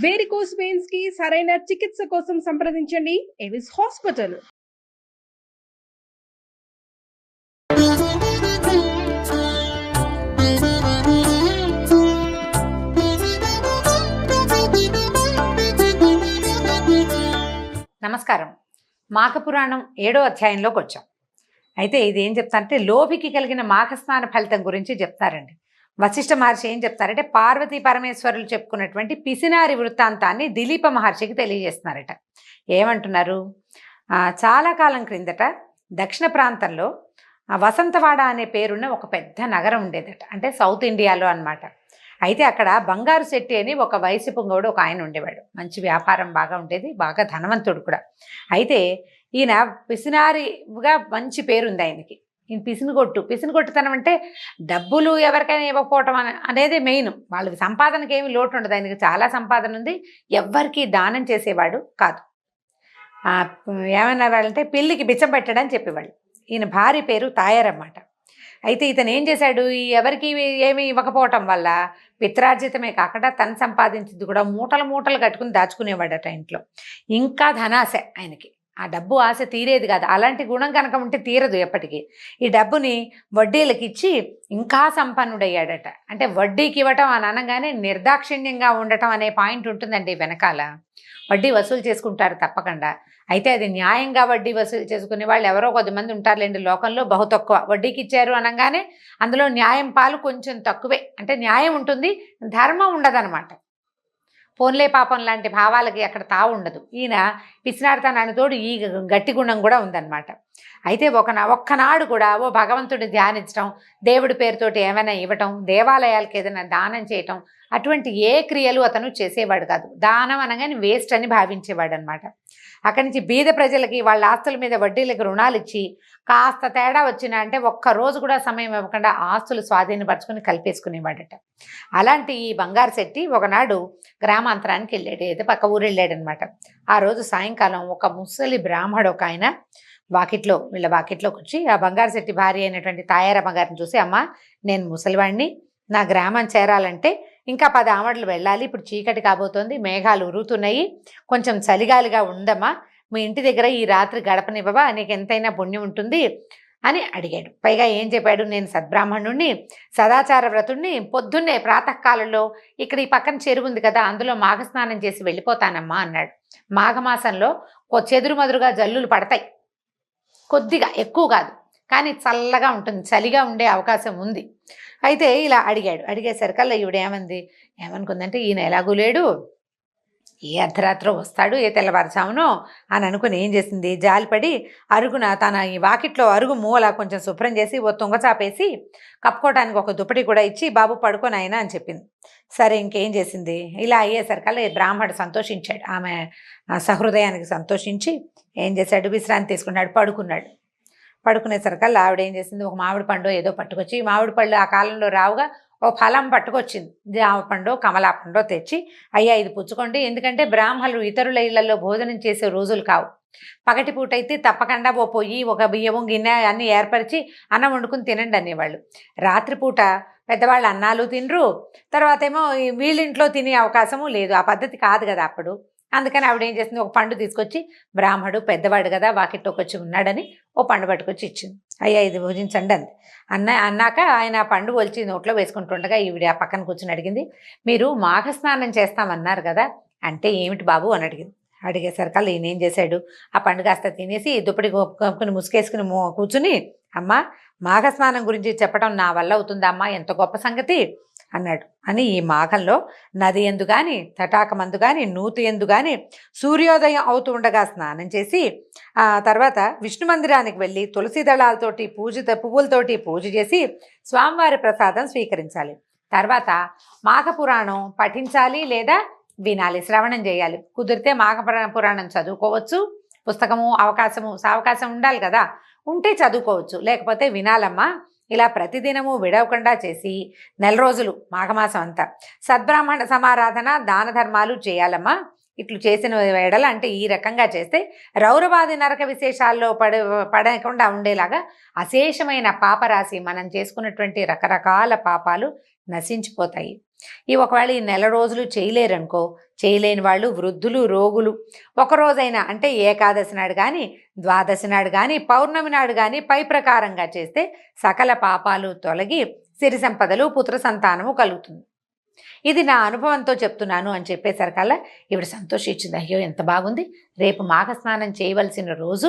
Varicose veins కి సరైన చికిత్స కోసం సంప్రదించండి ఎవిస్ హాస్పిటల్. నమస్కారం. మాఘపురాణం 7వ అధ్యాయంలోకి వచ్చాం. అయితే ఇది ఏం చెప్తారంటే లోభికి కలిగిన మాఘస్నాన ఫలితం గురించి చెప్తారండి. వశిష్ఠ మహర్షి ఏం చెప్తారంటే పార్వతీ పరమేశ్వరులు చెప్పుకున్నటువంటి పిసినారి వృత్తాంతాన్ని దిలీప మహర్షికి తెలియజేస్తున్నారట. ఏమంటున్నారు? చాలా కాలం క్రిందట దక్షిణ ప్రాంతంలో వసంతవాడ అనే పేరున్న ఒక పెద్ద నగరం ఉండేదట. అంటే సౌత్ ఇండియాలో అన్నమాట. అయితే అక్కడ బంగారు శెట్టి అని ఒక వయసు పొంగోడు ఒక ఆయన ఉండేవాడు. మంచి వ్యాపారం బాగా ఉండేది, బాగా ధనవంతుడు కూడా. అయితే ఈయన పిసినారిగా మంచి పేరుంది ఆయనకి. ఈయన పిసినగొట్టుతనం అంటే డబ్బులు ఎవరికైనా ఇవ్వకపోవటం అనేది మెయిన్. వాళ్ళకి సంపాదనకి ఏమి లోటు ఉండదు. ఆయనకి చాలా సంపాదన ఉంది. ఎవ్వరికి దానం చేసేవాడు కాదు. ఏమన్నా వాళ్ళంటే పెళ్ళికి బిచ్చం పెట్టడని చెప్పేవాళ్ళు. ఈయన భార్య పేరు తాయారన్నమాట. అయితే ఇతను ఏం చేశాడు, ఎవరికి ఏమి ఇవ్వకపోవటం వల్ల పిత్రార్జితమే కాకుండా తను సంపాదించింది కూడా మూటలు మూటలు కట్టుకుని దాచుకునేవాడట ఇంట్లో. ఇంకా ధనాశ ఆయనకి. ఆ డబ్బు ఆశ తీరేది కాదు. అలాంటి గుణం కనుక ఉంటే తీరదు ఎప్పటికీ. ఈ డబ్బుని వడ్డీలకు ఇచ్చి ఇంకా సంపన్నుడయ్యాడట. అంటే వడ్డీకి ఇవ్వటం అని అనగానే నిర్దాక్షిణ్యంగా ఉండటం అనే పాయింట్ ఉంటుందండి వెనకాల. వడ్డీ వసూలు చేసుకుంటారు తప్పకుండా. అయితే అది న్యాయంగా వడ్డీ వసూలు చేసుకునే వాళ్ళు ఎవరో కొద్దిమంది ఉంటారులేండి లోకంలో, బహు తక్కువ. వడ్డీకి ఇచ్చారు అనగానే అందులో న్యాయం పాలు కొంచెం తక్కువే. అంటే న్యాయం ఉంటుంది, ధర్మం ఉండదన్నమాట. పోన్లే పాపం లాంటి భావాలకి అక్కడ తావు ఉండదు. ఈయన పిసినారితనానికి తోడు ఈ గట్టి గుణం కూడా ఉందన్నమాట. అయితే ఒక్కనాడు కూడా ఓ భగవంతుడిని ధ్యానించడం, దేవుడి పేరుతోటి ఏమైనా ఇవ్వటం, దేవాలయాలకు ఏదైనా దానం చేయటం, అటువంటి ఏ క్రియలు అతను చేసేవాడు కాదు. దానం అనగానే వేస్ట్ అని భావించేవాడు అనమాట. అక్కడి నుంచి బీద ప్రజలకి వాళ్ళ ఆస్తుల మీద వడ్డీలకు రుణాలు ఇచ్చి కాస్త తేడా వచ్చినా అంటే ఒక్కరోజు కూడా సమయం ఇవ్వకుండా ఆస్తులు స్వాధీనపరచుకుని కలిపేసుకునేవాడట. అలాంటి ఈ బంగారు శెట్టి ఒకనాడు గ్రామాంతరానికి వెళ్ళాడు, అయితే పక్క ఊరు వెళ్ళాడనమాట. ఆ రోజు సాయంకాలం ఒక ముసలి బ్రాహ్మడు ఒక ఆయన వీళ్ళ వాకిట్లోకి వచ్చి ఆ బంగారు శెట్టి భార్య అయినటువంటి తాయారమ్మ గారిని చూసి, అమ్మ నేను ముసలివాడిని, నా గ్రామం చేరాలంటే ఇంకా 10 ఆమడలు వెళ్ళాలి, ఇప్పుడు చీకటి కాబోతోంది, మేఘాలు ఉరుతున్నాయి, కొంచెం చలిగాలిగా ఉందమ్మా, మీ ఇంటి దగ్గర ఈ రాత్రి గడపనివ్వవా, నీకు ఎంతైనా పుణ్యం ఉంటుంది అని అడిగాడు. పైగా ఏం చెప్పాడు, నేను సద్బ్రాహ్మణుణ్ణి, సదాచార వ్రతుణ్ణి, పొద్దున్నే ప్రాతకాలంలో ఇక్కడ ఈ పక్కన చెరువు ఉంది కదా, అందులో మాఘస్నానం చేసి వెళ్ళిపోతానమ్మా అన్నాడు. మాఘమాసంలో చెదురుమదురుగా జల్లులు పడతాయి, కొద్దిగా, ఎక్కువ కాదు, కానీ చల్లగా ఉంటుంది, చలిగా ఉండే అవకాశం ఉంది. అయితే ఇలా అడిగేసరికల్లా ఈవిడ ఏమనుకుందంటే ఈయన ఎలాగూ లేడు, ఏ అర్ధరాత్రో వస్తాడు, ఏ తెల్లవారుజామునో అని అనుకుని ఏం చేసింది, జాలిపడి అరుగున తన ఈ వాకిట్లో అరుగు మూల కొంచెం శుభ్రం చేసి ఓ తుంగచాపేసి కప్పుకోవడానికి ఒక దుప్పటి కూడా ఇచ్చి, బాబు పడుకొని అయినా అని చెప్పింది. సరే ఇంకేం చేసింది, ఇలా అయ్యేసరికల్లా బ్రాహ్మణుడు సంతోషించాడు. ఆమె సహృదయానికి సంతోషించి ఏం చేశాడు, విశ్రాంతి తీసుకున్నాడు, పడుకునేసరికల్లా ఆవిడ ఏం చేసింది, ఒక మామిడి పండు ఏదో పట్టుకొచ్చి, మామిడి పళ్ళు ఆ కాలంలో రావుగా, ఓ ఫలం పట్టుకొచ్చింది, జామ పండు కమలా పండు తెచ్చి, అయ్యా ఇది పుచ్చుకోండి, ఎందుకంటే బ్రాహ్మణులు ఇతరుల ఇళ్లలో భోజనం చేసే రోజులు కావు, పగటిపూట అయితే తప్పకుండా ఓ పొయ్యి, ఒక బియ్యము, గిన్నె అన్నీ ఏర్పరిచి అన్నం వండుకుని తినండి అనేవాళ్ళు. రాత్రిపూట పెద్దవాళ్ళు అన్నాలు తినరు, తర్వాత ఏమో వీళ్ళింట్లో తినే అవకాశము లేదు, ఆ పద్ధతి కాదు కదా అప్పుడు. అందుకని ఆవిడ ఏం చేసింది, ఒక పండు తీసుకొచ్చి, బ్రాహ్మడు పెద్దవాడు కదా వాకిట్లోకి వచ్చి ఉన్నాడని ఓ పండు పట్టుకొచ్చి ఇచ్చింది. అయ్యా ఇది భోజించండి అంది. అన్నాక ఆయన ఆ పండు ఒలిచి నోట్లో వేసుకుంటుండగా ఈవిడ ఆ పక్కన కూర్చొని అడిగింది, మీరు మాఘస్నానం చేస్తామన్నారు కదా, అంటే ఏమిటి బాబు అని అడిగేసరికల్లా ఈయన ఏం చేశాడు, ఆ పండు కాస్త తినేసి దుప్పటి కప్పుకుని ముసుకేసుకుని కూర్చుని, అమ్మ మాఘస్నానం గురించి చెప్పడం నా వల్ల అవుతుందా అమ్మా, ఎంత గొప్ప సంగతి అన్నాడు. అని ఈ మాఘంలో నది ఎందు కానీ, తటాకమందు కానీ, నూతి ఎందు కానీ సూర్యోదయం అవుతూ ఉండగా స్నానం చేసి ఆ తర్వాత విష్ణు మందిరానికి వెళ్ళి తులసి దళాలతోటి పువ్వులతోటి పూజ చేసి స్వామివారి ప్రసాదం స్వీకరించాలి. తర్వాత మాఘపురాణం పఠించాలి లేదా వినాలి, శ్రవణం చేయాలి. కుదిరితే మాఘపురాణం చదువుకోవచ్చు, పుస్తకము అవకాశం ఉండాలి కదా, ఉంటే చదువుకోవచ్చు, లేకపోతే వినాలమ్మా. ఇలా ప్రతిదినము విడవకుండా చేసి 4 రోజులు మాఘమాసం అంతా సద్బ్రాహ్మణ సమారాధన దాన ధర్మాలు చేయాలమ్మా. ఇట్లు చేసిన వేడల అంటే ఈ రకంగా చేస్తే రౌరవాది నరక విశేషాల్లో పడకుండా ఉండేలాగా అశేషమైన పాపరాశి మనం చేసుకున్నటువంటి రకరకాల పాపాలు నశించిపోతాయి. ఒకవేళ ఈ 4 రోజులు చేయలేరనుకో, చేయలేని వాళ్ళు, వృద్ధులు, రోగులు ఒకరోజైనా అంటే ఏకాదశి నాడు కానీ, ద్వాదశి నాడు కానీ, పౌర్ణమి నాడు కానీ పై ప్రకారంగా చేస్తే సకల పాపాలు తొలగి సిరి సంపదలు, పుత్ర సంతానము కలుగుతుంది. ఇది నా అనుభవంతో చెప్తున్నాను అని చెప్పేసరికల్లా ఈవిడ సంతోషించింది. అయ్యో ఎంత బాగుంది, రేపు మాఘస్నానం చేయవలసిన రోజు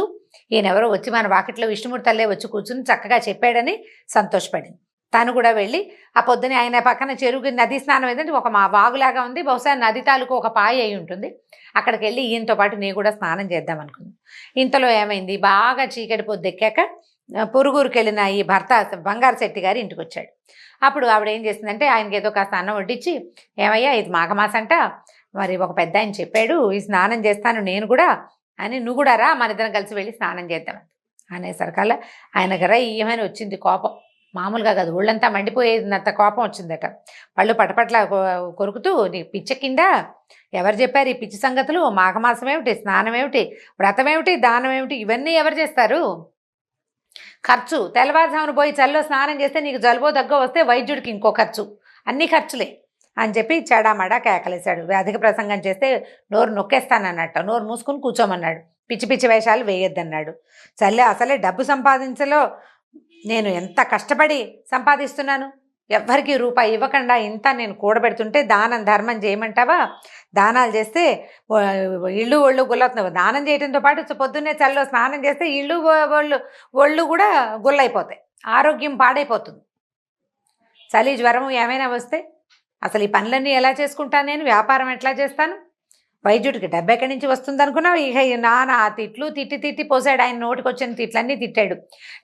ఈయనెవరో వచ్చి మన వాకిట్లో విష్ణుమూర్తల్లే వచ్చి కూర్చుని చక్కగా చెప్పాడని సంతోషపడింది. తను కూడా వెళ్ళి ఆ పొద్దునే ఆయన పక్కన చెరువు నది స్నానం ఏదంటే ఒక వాగులాగా ఉంది, బహుశా నది తాలూకు ఒక పాయ అయి ఉంటుంది. అక్కడికి వెళ్ళి ఈయనతో పాటు నేను కూడా స్నానం చేద్దాం అనుకుంది. ఇంతలో ఏమైంది, బాగా చీకటి పొద్దెక్కాక పొరుగురికి వెళ్ళిన ఈ భర్త బంగారు శెట్టి గారి ఇంటికి వచ్చాడు. అప్పుడు ఆవిడ ఏం చేసిందంటే ఆయనకి ఏదో కాస్త అన్నం వడ్డించి, ఏమయ్యా ఇది మాఘమాసంట, మరి ఒక పెద్ద ఆయన చెప్పాడు ఈ స్నానం చేస్తాను నేను కూడా అని, నువ్వు కూడా రా మన ఇద్దరం కలిసి వెళ్ళి స్నానం చేద్దాం అనేసరికల్లా ఆయనకు ఏమైనా వచ్చింది కోపం, మామూలుగా కాదు ఒళ్ళంతా మండిపోయేంత కోపం వచ్చిందట. పళ్ళు పటపట్ల కొరుకుతూ, నీ పిచ్చ కింద ఎవరు చెప్పారు ఈ పిచ్చి సంగతులు, మాఘమాసం ఏమిటి, స్నానం ఏమిటి, వ్రతం ఏమిటి, దానం ఏమిటి, ఇవన్నీ ఎవరు చేస్తారు, ఖర్చు తెల్లవారుజామున పోయి చల్లో స్నానం చేస్తే నీకు జలుబో దగ్గో వస్తే వైద్యుడికి ఇంకో ఖర్చు, అన్ని ఖర్చులే అని చెప్పి చెడామడా కేకలేశాడు. అధిక ప్రసంగం చేస్తే నోరు నొక్కేస్తానన్నట్ట, నోరు మూసుకుని కూర్చోమన్నాడు, పిచ్చి పిచ్చి వేషాలు వేయొద్దన్నాడు. చల్లే అసలే డబ్బు సంపాదించలో నేను ఎంత కష్టపడి సంపాదిస్తున్నాను, ఎవ్వరికి రూపాయి ఇవ్వకుండా ఇంత నేను కూడబెడుతుంటే దానం ధర్మం చేయమంటావా, దానాలు చేస్తే ఇళ్ళు ఒళ్ళు గుల్లవుతుంది, దానం చేయడంతో పాటు పొద్దున్నే చల్లో స్నానం చేస్తే ఇళ్ళు ఒళ్ళు కూడా గుల్లైపోతాయి, ఆరోగ్యం పాడైపోతుంది, చలి జ్వరం ఏమైనా వస్తే అసలు ఈ పనులన్నీ ఎలా చేసుకుంటాను, నేను వ్యాపారం ఎట్లా చేస్తాను, వైద్యుడికి డబ్బు ఎక్కడి నుంచి వస్తుంది అనుకున్నావు. ఇక నాన్న ఆ తిట్లు తిట్టి పోసాడు, ఆయన నోటికి వచ్చిన తిట్లన్నీ తిట్టాడు.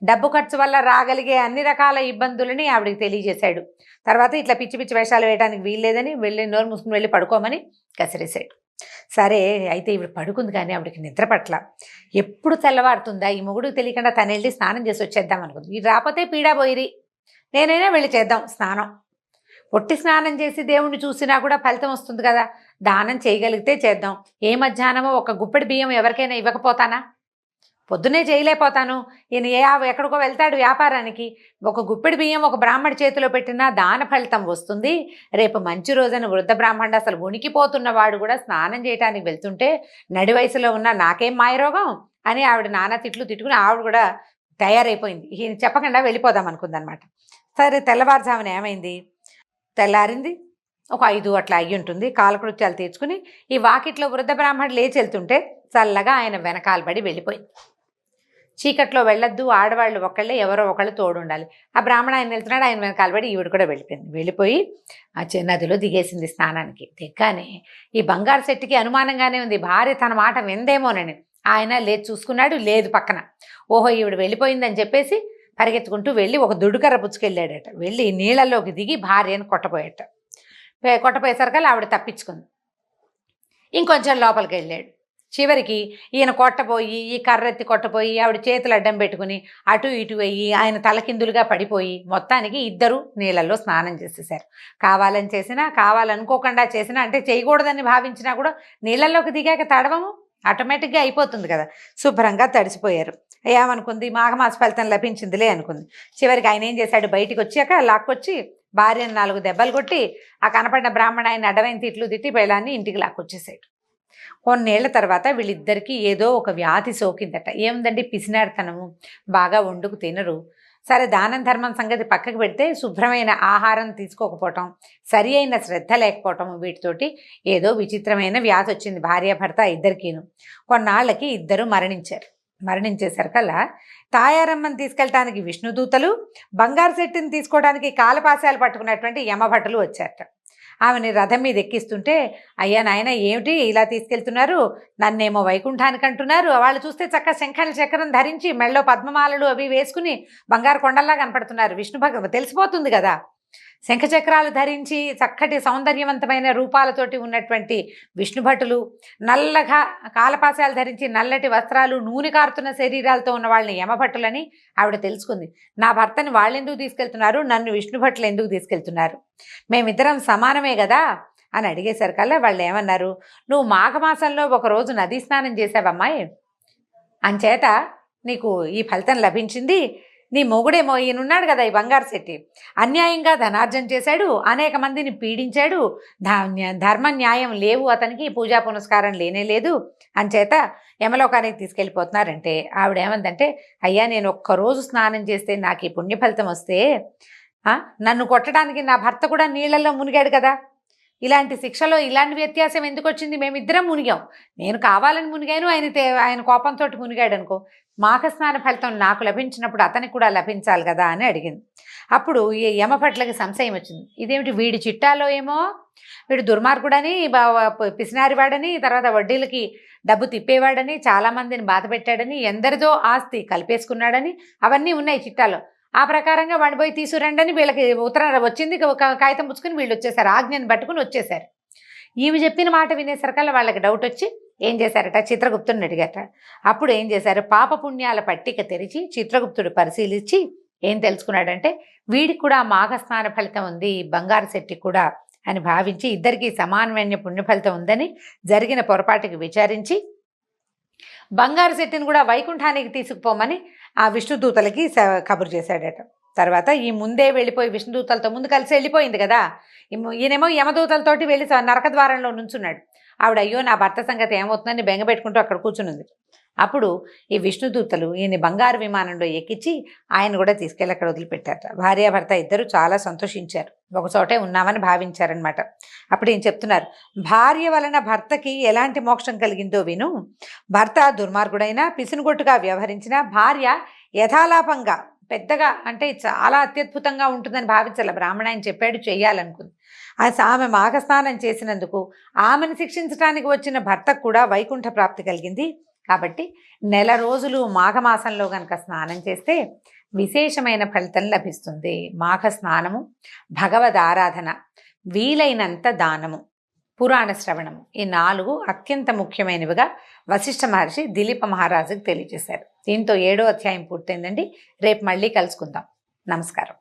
డబ్బు ఖర్చు వల్ల రాగలిగే అన్ని రకాల ఇబ్బందులని ఆవిడకి తెలియజేశాడు. తర్వాత ఇట్లా పిచ్చి పిచ్చి వేషాలు వేయడానికి వీల్లేదని వెళ్ళి నోరు మూసుకుని వెళ్ళి పడుకోమని కసిరేశాడు. సరే అయితే ఈవిడ పడుకుంది, కానీ ఆవిడకి నిద్ర పట్ల. ఎప్పుడు తెల్లవారుతుందా ఈ మొగుడికి తెలియకుండా తను వెళ్ళి స్నానం చేసి వచ్చేద్దాం అనుకుంది. ఇది రాకపోతే పీడా పోయిరి, నేనైనా వెళ్ళి చేద్దాం స్నానం, పొట్టి స్నానం చేసి దేవుణ్ణి చూసినా కూడా ఫలితం వస్తుంది కదా, దానం చేయగలిగితే చేద్దాం. ఏ మధ్యాహ్నమో ఒక గుప్పెడి బియ్యం ఎవరికైనా ఇవ్వకపోతానా, పొద్దునే చేయలేకపోతాను, ఈయన ఎక్కడికో వెళ్తాడు వ్యాపారానికి, ఒక గుప్పెడి బియ్యం ఒక బ్రాహ్మడి చేతిలో పెట్టినా దాన ఫలితం వస్తుంది. రేపు మంచి రోజున వృద్ధ బ్రాహ్మణుడు అసలు ఉనికిపోతున్న వాడు కూడా స్నానం చేయడానికి వెళ్తుంటే నడి వయసులో ఉన్న నాకేం మాయరోగం అని ఆవిడ నానా తిట్లు తిట్టుకుని ఆవిడ కూడా తయారైపోయింది. ఈయన చెప్పకుండా వెళ్ళిపోదాం అనుకుందనమాట. సరే తెల్లవారుజామున ఏమైంది, తెల్లారింది ఒక 5 అట్లా అయ్యి ఉంటుంది. కాలకృత్యాలు తీర్చుకుని ఈ వాకిట్లో వృద్ధ బ్రాహ్మణుడు లేచి వెళ్తుంటే చల్లగా ఆయన వెనకాలబడి వెళ్ళిపోయింది. చీకట్లో వెళ్ళొద్దు, ఆడవాళ్ళు ఒకళ్ళే ఎవరో ఒకళ్ళు తోడు ఉండాలి. ఆ బ్రాహ్మణ ఆయన వెళ్తున్నాడు, ఆయన వెనకాలబడి ఈవిడ కూడా వెళ్ళిపోయింది. వెళ్ళిపోయి ఆ నదిలో దిగేసింది స్నానానికి. దిగ్గానే ఈ బంగారు శెట్టికి అనుమానంగానే ఉంది, భార్య తన మాట విందేమోనని. ఆయన లేచి చూసుకున్నాడు, లేదు పక్కన. ఓహో ఈవిడ వెళ్ళిపోయిందని చెప్పేసి పరిగెత్తుకుంటూ వెళ్ళి ఒక దుడుకర్ర పుచ్చుకెళ్ళాడట. వెళ్ళి నీళ్ళల్లోకి దిగి భార్యను కొట్టపోయాట. కొట్టపోయేసరికల్లా ఆవిడ తప్పించుకుంది. ఇంకొంచెం లోపలికి వెళ్ళాడు. చివరికి ఈయన కొట్టపోయి ఈ కర్రెత్తి కొట్టపోయి ఆవిడ చేతులు అడ్డం పెట్టుకుని అటు ఇటు అయ్యి ఆయన తలకిందులుగా పడిపోయి మొత్తానికి ఇద్దరు నీళ్ళల్లో స్నానం చేసేసారు. కావాలని చేసినా కావాలనుకోకుండా చేసినా, అంటే చేయకూడదని భావించినా కూడా నీళ్ళల్లోకి దిగాక తడవము ఆటోమేటిక్గా అయిపోతుంది కదా, శుభ్రంగా తడిసిపోయారు. ఏమనుకుంది, మాఘమాస ఫలితం లభించిందిలే అనుకుంది. చివరికి ఆయన ఏం చేశాడు, బయటికి వచ్చాక లాక్కొచ్చి భార్యను 4 దెబ్బలు కొట్టి ఆ కనపడిన బ్రాహ్మణ ఆయన అడవైన తిట్లు తిట్టి పెళ్ళాన్ని ఇంటికి లాక్కొచ్చేసాడు. కొన్నేళ్ల తర్వాత వీళ్ళిద్దరికీ ఏదో ఒక వ్యాధి సోకిందట. ఏముందండి, పిసినాడుతనము, బాగా వండుకు తినరు. సరే దానం ధర్మం సంగతి పక్కకు పెడితే శుభ్రమైన ఆహారం తీసుకోకపోవటం, సరి అయిన శ్రద్ధ లేకపోవటం, వీటితోటి ఏదో విచిత్రమైన వ్యాధి వచ్చింది భార్యాభర్త ఇద్దరికీను. కొన్నాళ్ళకి ఇద్దరు మరణించేసరికల్లా తాయారమ్మని తీసుకెళ్ళటానికి విష్ణుదూతలు, బంగారు శెట్టిని తీసుకోవడానికి కాలపాశాలు పట్టుకున్నటువంటి యమభటులు వచ్చారట. ఆమెని రథం మీద ఎక్కిస్తుంటే, అయ్యా నాయన ఏమిటి ఇలా తీసుకెళ్తున్నారు, నన్నేమో వైకుంఠానికి అంటున్నారు. వాళ్ళు చూస్తే చక్క శంఖాల చక్రం ధరించి మెళ్ళో పద్మమాలలు అవి వేసుకుని బంగారు కొండల్లా కనపడుతున్నారు. విష్ణు భగవ తెలిసిపోతుంది కదా, శంఖచక్రాలు ధరించి చక్కటి సౌందర్యవంతమైన రూపాలతోటి ఉన్నటువంటి విష్ణుభటులు, నల్లగా కాలపాశాలు ధరించి నల్లటి వస్త్రాలు, నూనె కారుతున్న శరీరాలతో ఉన్న వాళ్ళని యమభట్టులని ఆవిడ తెలుసుకుంది. నా భర్తని వాళ్ళెందుకు తీసుకెళ్తున్నారు, నన్ను విష్ణుభట్టులు ఎందుకు తీసుకెళ్తున్నారు, మేమిద్దరం సమానమే కదా అని అడిగేసరికల్లా వాళ్ళు ఏమన్నారు, నువ్వు మాఘమాసంలో ఒకరోజు నదీ స్నానం చేసావమ్మాయి, అంచేత నీకు ఈ ఫలితం లభించింది. నీ మొగుడేమో ఈయనున్నాడు కదా ఈ బంగారు శెట్టి, అన్యాయంగా ధనార్జన చేశాడు, అనేక మందిని పీడించాడు, ధర్మ న్యాయం లేవు అతనికి, పూజా పునస్కారం లేనే లేదు, అంచేత యమలోకానికి తీసుకెళ్ళిపోతున్నారంటే ఆవిడ ఏమందంటే, అయ్యా నేను ఒక్కరోజు స్నానం చేస్తే నాకు ఈ పుణ్యఫలితం వస్తే నన్ను కొట్టడానికి నా భర్త కూడా నీళ్ళల్లో మునిగాడు కదా, ఇలాంటి శిక్షలో ఇలాంటి వ్యత్యాసం ఎందుకు వచ్చింది, మేమిద్దరం మునిగాం, నేను కావాలని మునిగాను, ఆయన కోపంతో మునిగాడు అనుకో, మాఘస్నాన ఫలితం నాకు లభించినప్పుడు అతనికి కూడా లభించాలి కదా అని అడిగింది. అప్పుడు ఈ యమభట్లకి సంశయం వచ్చింది, ఇదేమిటి వీడి చిట్టాలో ఏమో వీడు దుర్మార్గుడని, పిసినారివాడని, తర్వాత వడ్డీలకి డబ్బు తిప్పేవాడని, చాలామందిని బాధ పెట్టాడని, ఎందరిదో ఆస్తి కలిపేసుకున్నాడని అవన్నీ ఉన్నాయి చిట్టాలో, ఆ ప్రకారంగా వాడిని పోయి తీసుకురండి అని వీళ్ళకి ఉత్తరం వచ్చింది. కాగితం పుచ్చుకొని వీళ్ళు వచ్చేసారు, ఆజ్ఞని పట్టుకుని వచ్చేసారు. ఈమె చెప్పిన మాట వినేసరికల్లా వాళ్ళకి డౌట్ వచ్చి ఏం చేశారట, చిత్రగుప్తుడిని అడిగారట. అప్పుడు ఏం చేశారు, పాపపుణ్యాల పట్టిక తెరిచి చిత్రగుప్తుడు పరిశీలించి ఏం తెలుసుకున్నాడంటే, వీడికి కూడా మాఘస్నాన ఫలితం ఉంది, బంగారు శెట్టి కూడా అని భావించి ఇద్దరికీ సమానమైన పుణ్య ఫలితం ఉందని జరిగిన పొరపాటుకి విచారించి బంగారు శెట్టిని కూడా వైకుంఠానికి తీసుకుపోమని ఆ విష్ణుదూతలకి కబురు చేశాడట. తర్వాత ఈ ముందే వెళ్ళిపోయి విష్ణుదూతలతో ముందు కలిసి వెళ్ళిపోయింది కదా, ఈయనేమో యమదూతలతోటి వెళ్ళి నరకద్వారంలో నుంచున్నాడు. ఆవిడ అయ్యో నా భర్త సంగతి ఏమవుతుందని బెంగపెట్టుకుంటూ అక్కడ కూర్చునుంది. అప్పుడు ఈ విష్ణుదూతలు ఈయన బంగారు విమానంలో ఎక్కించి ఆయన కూడా తీసుకెళ్ళి అక్కడ వదిలిపెట్టారట. భార్యాభర్త ఇద్దరు చాలా సంతోషించారు, ఒకచోటే ఉన్నామని భావించారనమాట. అప్పుడు ఏం చెప్తున్నారు, భార్య వలన భర్తకి ఎలాంటి మోక్షం కలిగిందో విను. భర్త దుర్మార్గుడైనా పిసినుగొట్టుగా వ్యవహరించిన భార్య యథాలాపంగా పెద్దగా అంటే చాలా అత్యద్భుతంగా ఉంటుందని భావించాల. బ్రాహ్మణ చెప్పాడు చెయ్యాలనుకుంది. ఆమె మాఘస్నానం చేసినందుకు ఆమెను శిక్షించడానికి వచ్చిన భర్తకు కూడా వైకుంఠ ప్రాప్తి కలిగింది. కాబట్టి నెల రోజులు మాఘమాసంలో కనుక స్నానం చేస్తే విశేషమైన ఫలితం లభిస్తుంది. మాఘ స్నానము, భగవద్ ఆరాధన, వీలైనంత దానము, పురాణ శ్రవణము, ఈ 4 అత్యంత ముఖ్యమైనవిగా వశిష్ఠ మహర్షి దిలీప మహారాజుకు తెలియజేశారు. దీంతో 7వ అధ్యాయం పూర్తయిందండి. రేపు మళ్ళీ కలుసుకుందాం. నమస్కారం.